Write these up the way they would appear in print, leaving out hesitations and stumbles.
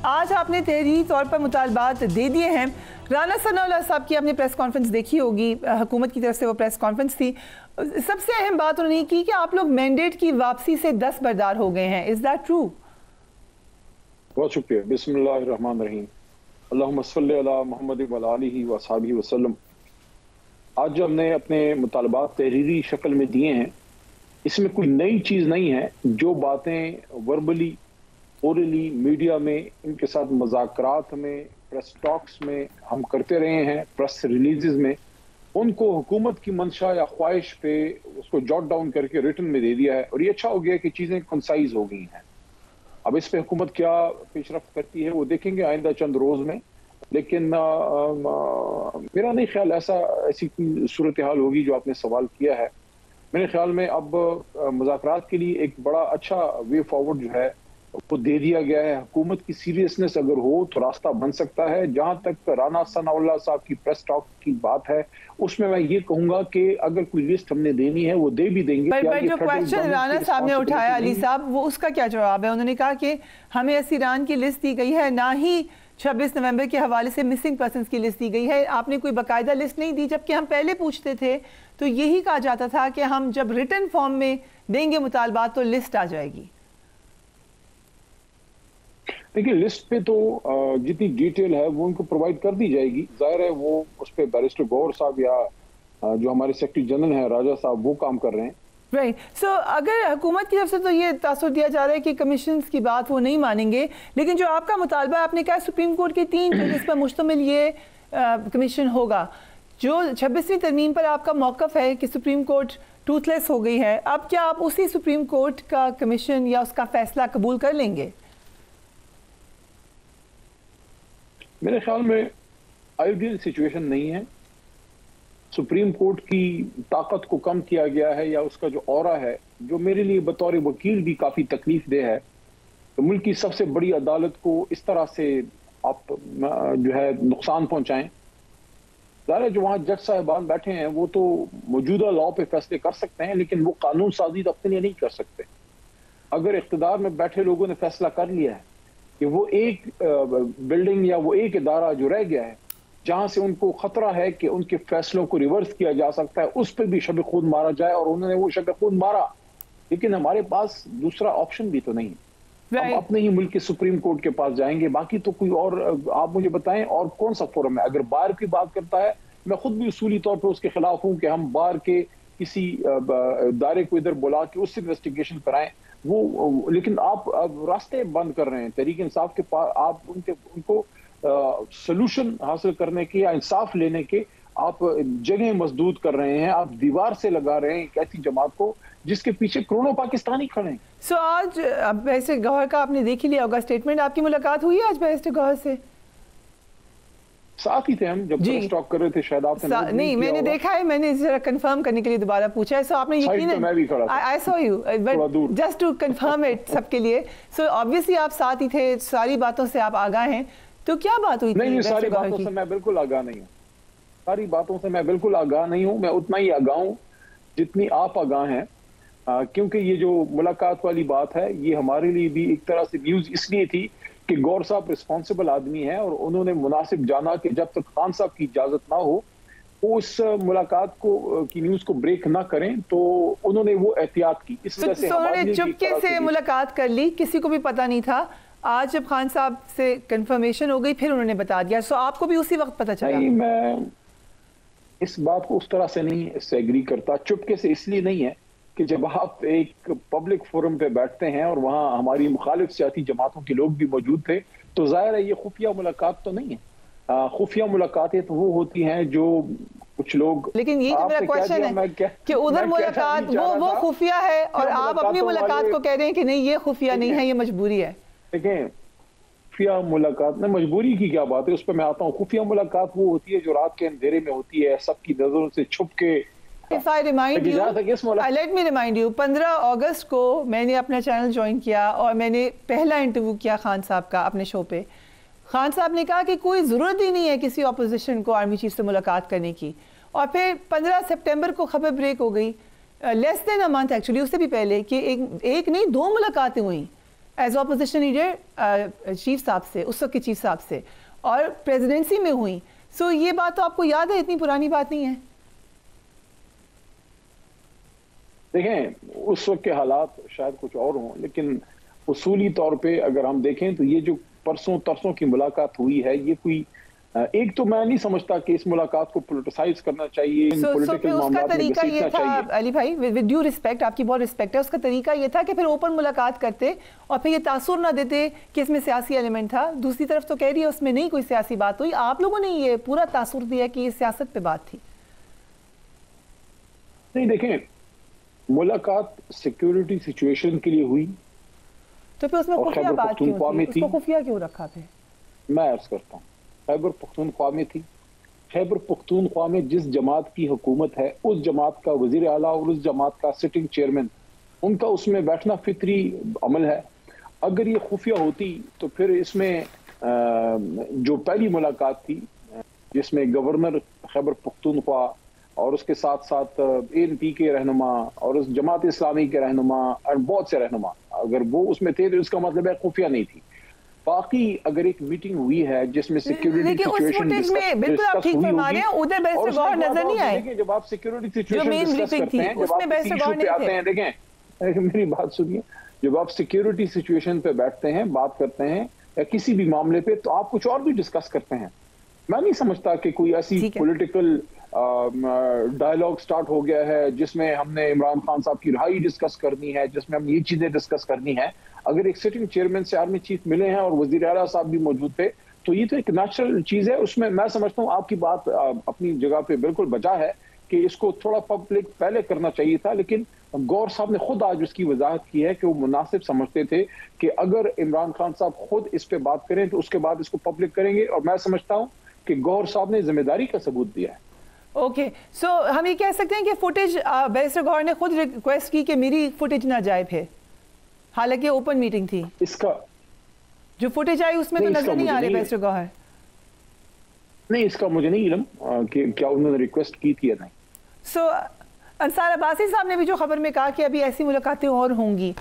آج آپ نے تحریری طور پر مطالبات دے دیے ہیں. رانا ثناءاللہ صاحب کی آپ نے پریس کانفرنس دیکھی ہوگی, حکومت کی طرف سے وہ پریس کانفرنس تھی. سب سے اہم بات انہوں نے کی کہ آپ لوگ مینڈیٹ کی واپسی سے دستبردار ہو گئے ہیں. Is that true? بہت شکریہ. بسم اللہ الرحمن الرحیم. اللہم صلی علی محمد و آلہ و صحبہ وسلم. آج جو ہم نے اپنے مطالبات تحریری شکل میں دیے ہیں, اس میں کوئی نئی چیز نہیں ہے. جو باتیں وربلی اورلی میڈیا میں ان کے ساتھ مذاکرات میں پریس ٹاکس میں ہم کرتے رہے ہیں, پریس ریلیزز میں, ان کو حکومت کی منشا یا خواہش پہ اس کو جاٹ ڈاؤن کر کے ریٹن میں دے دیا ہے, اور یہ اچھا ہو گیا کہ چیزیں کنسائز ہو گئی ہیں. اب اس پہ حکومت کیا پیش رفت کرتی ہے وہ دیکھیں گے آئندہ چند روز میں. لیکن میرا نہیں خیال ایسی کوئی صورتحال ہوگی جو آپ نے سوال کیا ہے. میرے خیال میں اب مذاکرات کے لیے ایک بڑا اچھا وے فارورڈ جو ہے وہ دے دیا گیا ہے. حکومت کی سیریسنس اگر ہو تو راستہ بن سکتا ہے. جہاں تک رانا ثناءاللہ صاحب کی پریس ٹاک کی بات ہے, اس میں یہ کہوں گا کہ اگر کوئی لسٹ ہم نے دینی ہے وہ دے بھی دیں گے. پر جو کویسچن رانا صاحب نے اٹھایا علی صاحب, وہ اس کا کیا جواب ہے؟ انہوں نے کہا کہ ہمیں اسیران کی لسٹ دی گئی ہے, نہ ہی 26 نومبر کے حوالے سے مسنگ پرسنز کی لسٹ دی گئی ہے. آپ نے کوئی باقاعدہ لسٹ نہیں دی, جبکہ ہم پہلے پوچھتے تھے تو یہی کہا جاتا تھا کہ ہم جب ریٹن فارم میں دیں گے مطالبات تو لسٹ آ جائے گی. دیکھیے لسٹ پہ تو جتنی ڈیٹیل ہے وہ ان کو پرووائڈ کر دی جائے گی. ظاہر ہے وہ اس پہ بیرسٹر گوہر صاحب یا جو ہمارے سیکرٹری جنرل ہیں راجہ صاحب وہ کام کر رہے ہیں. رائٹ. سو اگر حکومت کی طرف سے تو یہ تاثر دیا جا رہا ہے کہ کمیشنز کی بات وہ نہیں مانیں گے, لیکن جو آپ کا مطالبہ آپ نے کہا سپریم کورٹ کے 3 ججز پر مشتمل یہ کمیشن ہوگا, جو 26ویں ترمیم پر آپ کا موقف ہے کہ سپریم کورٹ ٹوتھ لیس ہو گئی ہے, اب کیا آپ اسی سپریم کورٹ کا کمیشن یا اس کا فیصلہ قبول کر لیں گے؟ میرے خیال میں آئیڈیل سچویشن نہیں ہے. سپریم کورٹ کی طاقت کو کم کیا گیا ہے, یا اس کا جو اورا ہے جو میرے لیے بطور وکیل بھی کافی تکلیف دہ ہے. تو ملک کی سب سے بڑی عدالت کو اس طرح سے آپ جو ہے نقصان پہنچائیں. ظاہر ہے جو وہاں جج صاحبان بیٹھے ہیں وہ تو موجودہ لاء پہ فیصلے کر سکتے ہیں, لیکن وہ قانون سازی اپنے لیے نہیں کر سکتے. اگر اقتدار میں بیٹھے لوگوں نے فیصلہ کر لیا ہے کہ وہ ایک بلڈنگ یا وہ ایک ادارہ جو رہ گیا ہے جہاں سے ان کو خطرہ ہے کہ ان کے فیصلوں کو ریورس کیا جا سکتا ہے, اس پہ بھی شب خون مارا جائے, اور انہوں نے وہ شب خون مارا. لیکن ہمارے پاس دوسرا آپشن بھی تو نہیں. ہم اپنے ہی ملک کے سپریم کورٹ کے پاس جائیں گے. باقی تو کوئی اور آپ مجھے بتائیں اور کون سا فورم ہے. اگر بار کی بات کرتا ہے, میں خود بھی اصولی طور پہ اس کے خلاف ہوں کہ ہم بار کے کسی ادارے کو ادھر بلا کے اس سے انویسٹیگیشن کرائیں. وہ لیکن آپ راستے بند کر رہے ہیں تحریک انصاف کے پاس. آپ ان کو سلوشن حاصل کرنے کے یا انصاف لینے کے آپ جگہیں مسدود کر رہے ہیں. آپ دیوار سے لگا رہے ہیں ایک ایسی جماعت کو جس کے پیچھے کروڑوں پاکستانی کھڑے ہیں. سو آج بیرسٹر گوہر کا آپ نے دیکھ ہی لیا ہوگا اسٹیٹمنٹ. آپ کی ملاقات ہوئی ہے آج بیرسٹر گوہر سے؟ ساتھ ہی تھے ہم جب اسٹاک کر رہے تھے. شاید آپ نے نہیں, میں نے دیکھا ہے, میں نے ذرا کنفرم کرنے کے لیے دوبارہ پوچھا ہے. سو آپ نے یقیناً I saw you but just to confirm it سب کے لیے. سو obviously آپ ساتھ ہی تھے, ساری باتوں سے آپ آگاہ ہیں. تو کیا بات ہوئی تھی؟ نہیں, ساری باتوں سے میں بالکل آگاہ نہیں ہوں. ساری باتوں سے میں بالکل آگاہ نہیں ہوں. میں اتنا ہی آگاہ ہوں جتنی آپ آگاہ ہیں, کیونکہ یہ جو ملاقات والی بات ہے یہ ہمارے لیے بھی ایک طرح سے نیوز اس لیے تھی کہ گور صاحب رسپانسبل آدمی ہیں, اور انہوں نے مناسب جانا کہ جب تک خان صاحب کی اجازت نہ ہو وہ اس ملاقات کو کی نیوز کو بریک نہ کریں, تو انہوں نے وہ احتیاط کی. اس وجہ سے انہوں نے چپکے سے ملاقات کر لی, کسی کو بھی پتہ نہیں تھا. آج جب خان صاحب سے کنفرمیشن ہو گئی پھر انہوں نے بتا دیا. سو آپ کو بھی اسی وقت پتہ چلا؟ نہیں, میں اس بات کو اس طرح سے نہیں اس سے ایگری کرتا. چپکے سے اس لیے نہیں ہے کہ جب آپ ایک پبلک فورم پہ بیٹھتے ہیں اور وہاں ہماری مخالف سیاسی جماعتوں کے لوگ بھی موجود تھے, تو ظاہر ہے یہ خفیہ ملاقات تو نہیں ہے. خفیہ ملاقاتیں تو وہ ہوتی ہیں جو کچھ لوگ. لیکن یہ میرا کویشچن ہے کہ ادھر ملاقات وہ خفیہ ہے اور آپ اپنی ملاقات کو کہہ رہے ہیں کہ نہیں یہ خفیہ نہیں ہے, یہ مجبوری ہے. دیکھیں خفیہ ملاقات میں مجبوری کی کیا بات ہے, اس پہ میں آتا ہوں. خفیہ ملاقات وہ ہوتی ہے جو رات کے اندھیرے میں ہوتی ہے, سب کی نظروں سے چھپ کے. If I remind you, let me remind you, 15 اگست کو میں نے اپنا چینل جوائن کیا اور میں نے پہلا انٹرویو کیا خان صاحب کا اپنے شو پہ. خان صاحب نے کہا کہ کوئی ضرورت ہی نہیں ہے کسی اپوزیشن کو آرمی چیف سے ملاقات کرنے کی. اور پھر 15 سپٹمبر کو خبر بریک ہو گئی, لیس دین اے منتھ ایکچولی, اس سے بھی پہلے, کہ ایک نہیں 2 ملاقاتیں ہوئیں. ایز اپوزیشن لیڈر چیف صاحب سے، اس وقت کے چیف صاحب سے، اور پریزیڈنسی میں ہوئی. سو یہ بات تو آپ کو یاد ہے، اتنی پرانی بات نہیں ہے. دیکھیں اس وقت کے حالات شاید کچھ اور ہوں، لیکن اصولی طور پہ اگر ہم دیکھیں تو یہ جو پرسوں ترسوں کی ملاقات ہوئی ہے، یہ کوئی ایک تو میں نہیں سمجھتا کہ اس ملاقات کو پولیٹیسائز کرنا چاہیے، پولیٹیکل معاملات میں گھسیٹنا چاہیے. علی بھائی ود ڈیو ریسپیکٹ، آپ کی بہت ریسپیکٹ ہے، اس کا طریقہ یہ تھا کہ پھر اوپن ملاقات کرتے اور پھر یہ تاثر نہ دیتے کہ اس میں سیاسی ایلیمنٹ تھا. دوسری طرف تو کہہ رہی ہے اس میں نہیں کوئی سیاسی بات ہوئی. آپ لوگوں نے یہ پورا تاثر دیا کہ یہ سیاست پہ بات تھی. نہیں دیکھیں، ملاقات سیکیورٹی سچویشن کے لیے ہوئی تو پھر اس میں خفیہ بات کیوں تھی؟ اس کو خفیہ کیوں رکھا پھر؟ میں عرض کرتا ہوں، خیبر پختونخوا میں تھی. خیبر پختونخوا میں جس جماعت کی حکومت ہے، اس جماعت کا وزیر اعلیٰ اور اس جماعت کا سٹنگ چیئرمین، ان کا اس میں بیٹھنا فطری عمل ہے. اگر یہ خفیہ ہوتی تو پھر اس میں جو پہلی ملاقات تھی جس میں گورنر خیبر پختونخوا اور اس کے ساتھ ساتھ ANP کے رہنما اور اس جماعت اسلامی کے رہنما اور بہت سے رہنما، اگر وہ اس میں تھے تو اس کا مطلب ہے خفیہ نہیں تھی. باقی اگر ایک میٹنگ ہوئی ہے جس میں سیکیورٹی سچویشن بالکل آپ ٹھیک فرما رہے ہیں، ادھر بیرسٹر گوہر نظر نہیں آئے. جب آپ سیکیورٹی سچویشن ڈسکس کرتے ہیں، جب آپ کسی ایشو پہ آتے ہیں، دیکھیں میری بات سنیے، جب آپ سیکیورٹی سچویشن پہ بیٹھتے ہیں، بات کرتے ہیں یا کسی بھی معاملے پہ، تو آپ کچھ اور بھی ڈسکس کرتے ہیں. میں نہیں سمجھتا کہ کوئی ایسی پولیٹیکل ڈائلاگ سٹارٹ ہو گیا ہے جس میں ہم نے عمران خان صاحب کی رہائی ڈسکس کرنی ہے، جس میں ہم یہ چیزیں ڈسکس کرنی ہے. اگر ایک سٹنگ چیئرمین سے آرمی چیف ملے ہیں اور وزیر اعلیٰ صاحب بھی موجود تھے تو یہ تو ایک نیچرل چیز ہے. اس میں سمجھتا ہوں آپ کی بات اپنی جگہ پہ بالکل بجا ہے کہ اس کو تھوڑا پبلک پہلے کرنا چاہیے تھا، لیکن گور صاحب نے خود آج اس کی وضاحت کی ہے کہ وہ مناسب سمجھتے تھے کہ اگر عمران خان صاحب خود اس پہ بات کریں تو اس کے بعد اس کو پبلک کریں گے. اور میں سمجھتا ہوں کہ گور صاحب نے ذمہ داری کا ثبوت دیا ہے. اوکے، سو ہم یہ کہہ سکتے ہیں کہ فوٹیج بیرسٹر گوہر نے خود ریکویسٹ کی کہ میری فوٹیج نہ جائے پھر، حالانکہ اوپن میٹنگ تھی. اس کا جو فوٹیج آئی اس میں تو نظر نہیں آ رہے بیرسٹر گوہر. نہیں، اس کا مجھے نہیں علم کہ کیا انہوں نے ریکویسٹ کی تھی یا نہیں. سو انصار عباسی صاحب نے بھی جو خبر میں کہا کہ ابھی ایسی ملاقاتیں اور ہوں گی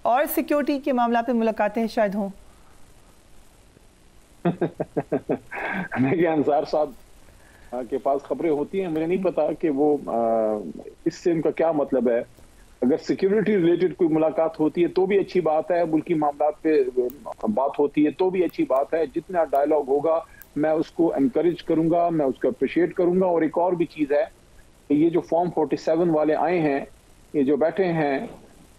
اور سیکیورٹی کے معاملات پہ ملاقاتیں شاید ہوں. دیکھیے انصار صاحب کے پاس خبریں ہوتی ہیں، مجھے نہیں پتا کہ وہ اس سے ان کا کیا مطلب ہے. اگر سیکیورٹی ریلیٹڈ کوئی ملاقات ہوتی ہے تو بھی اچھی بات ہے، ملکی معاملات پہ بات ہوتی ہے تو بھی اچھی بات ہے. جتنا ڈائلاگ ہوگا میں اس کو انکریج کروں گا، میں اس کو اپریشیٹ کروں گا. اور ایک اور بھی چیز ہے کہ یہ جو فارم 47 والے آئے ہیں، یہ جو بیٹھے ہیں،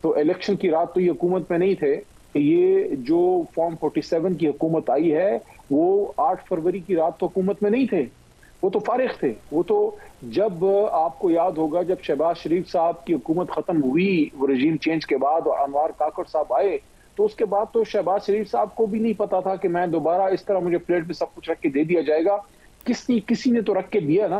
تو الیکشن کی رات تو یہ حکومت میں نہیں تھے. یہ جو فارم 47 کی حکومت آئی ہے وہ 8 فروری کی رات تو حکومت میں نہیں تھے، وہ تو فارغ تھے. وہ تو جب آپ کو یاد ہوگا جب شہباز شریف صاحب کی حکومت ختم ہوئی وہ رجیم چینج کے بعد اور انوار کاکڑ صاحب آئے، تو اس کے بعد تو شہباز شریف صاحب کو بھی نہیں پتا تھا کہ میں دوبارہ اس طرح مجھے پلیٹ پہ سب کچھ رکھ کے دے دیا جائے گا. کسی نے تو رکھ کے دیا نا.